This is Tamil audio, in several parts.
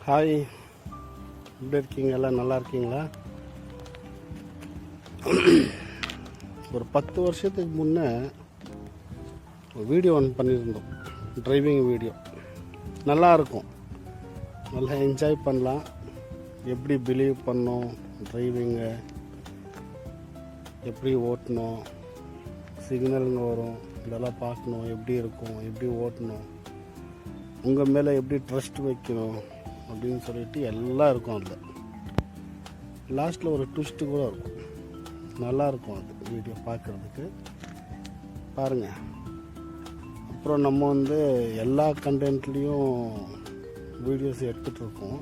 ஹாய், எப்படி இருக்கீங்க? எல்லாம் நல்லா இருக்கீங்களா? ஒரு 10 வருஷத்துக்கு முன்னே வீடியோ ஒன்று பண்ணியிருந்தோம், டிரைவிங் வீடியோ. நல்லா இருக்கும், நல்லா என்ஜாய் பண்ணலாம். எப்படி பிலீவ் பண்ணோம், டிரைவிங்கை எப்படி ஓட்டணும், சிக்னலுங்க வரும், இதெல்லாம் பார்க்கணும், எப்படி இருக்கும், எப்படி ஓட்டணும், உங்கள் மேலே எப்படி ட்ரஸ்ட் வைக்கணும் அப்படின்னு சொல்லிட்டு எல்லாம் இருக்கும். அதில் லாஸ்ட்டில் ஒரு ட்விஸ்ட்டு கூட இருக்கும். நல்லாயிருக்கும் அது வீடியோ பார்க்குறதுக்கு, பாருங்கள். அப்புறம் நம்ம எல்லா கண்டென்ட்லேயும் வீடியோஸ் எடுப்போம்.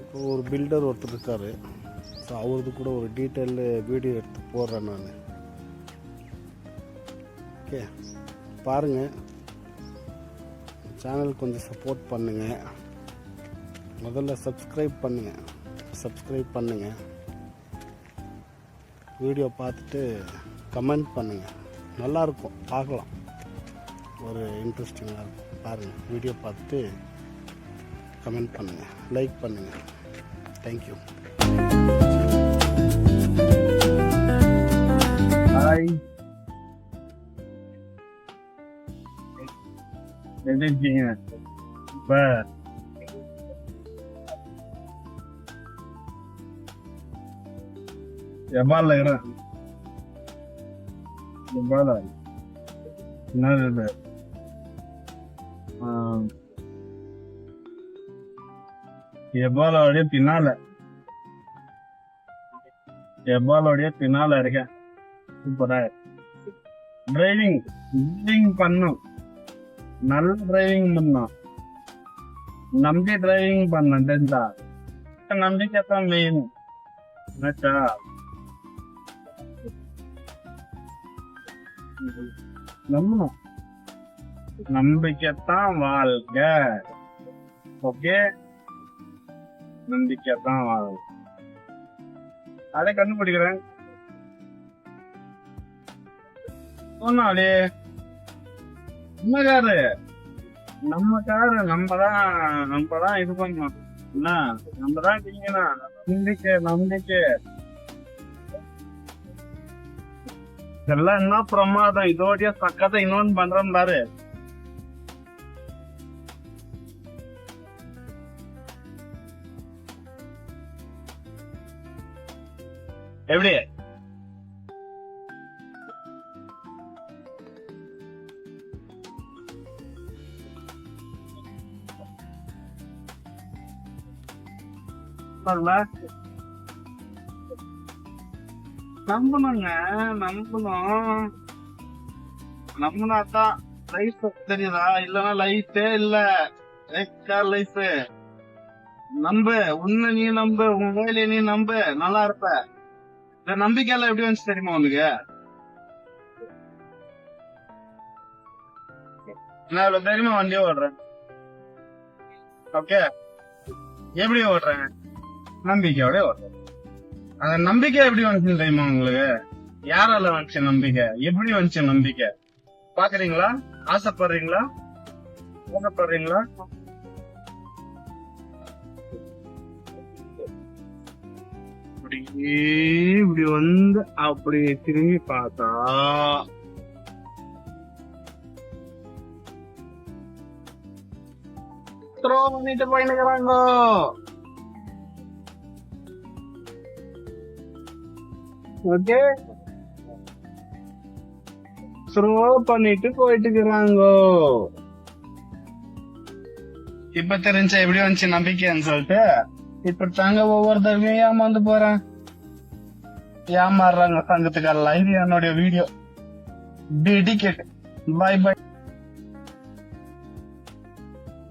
இப்போ ஒரு பில்டர் ஒருத்தர் இருக்கார், ஸோ அவரது கூட ஒரு டீட்டெயில் வீடியோ எடுத்து போடுறேன் நான். ஓகே, பாருங்கள். சேனல் கொஞ்சம் சப்போர்ட் பண்ணுங்கள். முதல்ல சப்ஸ்கிரைப் பண்ணுங்கள். வீடியோ பார்த்துட்டு கமெண்ட் பண்ணுங்கள். நல்லாயிருக்கும், பார்க்கலாம். ஒரு இன்ட்ரெஸ்டிங்காக இருக்கும். பாருங்கள், வீடியோ பார்த்துட்டு கமெண்ட் பண்ணுங்கள், லைக் பண்ணுங்கள். தேங்க்யூ. ஹாய், எப்படி இருக்கீங்க? இப்ப எவ்வாறு என்னது எவ்வாலோடைய பின்னால இருக்கேன். சூப்பரா டிரைவிங் பண்ணும். நல்ல டிரைவிங் பண்ணும். நம்பி டிரைவிங் பண்ண தெரிஞ்சா நம்பிக்கைத்தான் வேணும். நம்பணும், நம்பிக்கைத்தான் வாழ்க. ஓகே, நம்பிக்கைத்தான் வாழ்க. அதை கண்டுபிடிக்கிறேன். சொன்னாலே நம்ம காரு நம்மதான் இது பண்ணணும். நம்மதான் நம்பிக்கை இதெல்லாம் என்ன பிரமாதம். இதோடைய பக்கத்தை இன்னொன்னு பண்றோம் பாரு. எப்படி நம்பணுங்க, நம்பினாதான் லைஃப் தெரியுதா? இல்லன்னா லைஃபே இல்ல. லைஃப் நம்பு, உன்னை நீ நம்பு, உன் வேலையை நீ நம்பு, நல்லா இருப்ப. இந்த நம்பிக்கையெல்லாம் எப்படி வந்துச்சு தெரியுமா உனக்கு? நான் இவ்வளவு தைரியமா வண்டியை ஓடுறேன். ஓகே, எப்படி ஓடுறேன்? நம்பிக்கையோட ஓடுறேன். அந்த நம்பிக்கை எப்படி வந்துச்சு தெரியுமா உங்களுக்கு? யாரால வந்துச்சு நம்பிக்கை? எப்படி வந்துச்சு நம்பிக்கை? பாக்குறீங்களா? ஆசைப்படுறீங்களா? போகப்படுறீங்களா? இப்படி வந்து அப்படி திரும்பி பார்த்தா த்ரோ பண்ணிட்டு போயினுக்கிறாங்க. ஓகே, த்ரோ பண்ணிட்டு போயிட்டு இருக்கிறாங்க. இப்ப தெரிஞ்சா எப்படி வந்துச்சு நம்பிக்கைன்னு சொல்லிட்டு இப்ப தாங்க ஒவ்வொருத்தருக்கும் ஏமாந்து போறேன். ஏமாறுறாங்க சங்கத்துக்காரலாம். இது என்னுடைய வீடியோ டெடிகேட். By by.